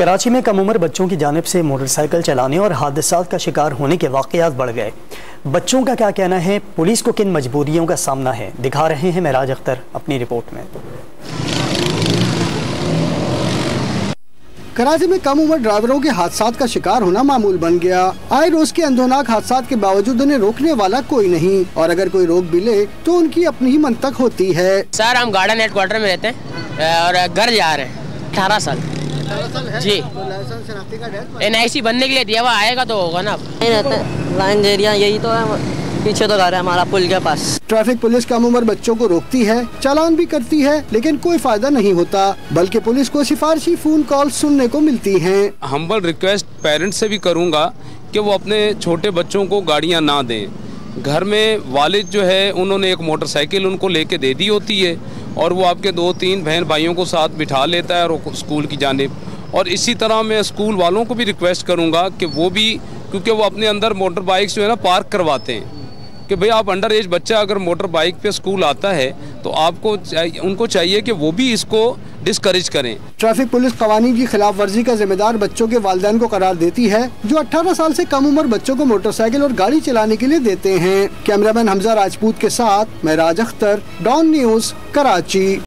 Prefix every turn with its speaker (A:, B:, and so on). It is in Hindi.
A: कराची में कम उम्र बच्चों की जानिब से मोटरसाइकिल चलाने और हादसात का शिकार होने के वाक़यात बढ़ गए। बच्चों का क्या कहना है, पुलिस को किन मजबूरियों का सामना है, दिखा रहे हैं महराज अख्तर अपनी रिपोर्ट में।
B: कराची में कम उम्र ड्राइवरों के हादसात का शिकार होना मामूल बन गया। आए रोज के अंदोनाक हादसात के बावजूद उन्हें रोकने वाला कोई नहीं, और अगर कोई रोक भी ले तो उनकी अपनी ही मंतक होती है।
C: सर, हम गार्डन हेडक्वार्टर में रहते हैं और घर जा रहे हैं। 18 साल जी।
B: तो लाइसेंस
C: NIC बनने के लिए दिया हुआ, आएगा तो होगा ना।
D: लाइन एरिया यही तो है, पीछे तो घर है हमारा पुल के पास।
B: ट्रैफिक पुलिस कम उम्र बच्चों को रोकती है, चालान भी करती है, लेकिन कोई फायदा नहीं होता, बल्कि पुलिस को सिफारिशी फोन कॉल सुनने को मिलती हैं।
E: हम्बल रिक्वेस्ट पेरेंट्स से भी करूंगा कि वो अपने छोटे बच्चों को गाड़ियां ना दें। घर में वालिद जो है उन्होंने एक मोटरसाइकिल उनको लेके दे दी होती है और वो आपके 2-3 बहन भाइयों को साथ बिठा लेता है और स्कूल की जानिब। और इसी तरह मैं स्कूल वालों को भी रिक्वेस्ट करूँगा कि वो भी, क्योंकि वो अपने अंदर मोटर बाइक्स जो है ना पार्क करवाते हैं, कि भाई आप अंडर एज बच्चा अगर मोटर बाइक पे स्कूल आता है तो आपको उनको चाहिए कि वो भी इसको डिस्करेज करें।
B: ट्रैफिक पुलिस कवानीन की खिलाफ वर्जी का जिम्मेदार बच्चों के वालिदैन को करार देती है, जो 18 साल से कम उम्र बच्चों को मोटरसाइकिल और गाड़ी चलाने के लिए देते हैं। कैमरामैन हमजा राजपूत के साथ महराज अख्तर, डॉन न्यूज़, कराची।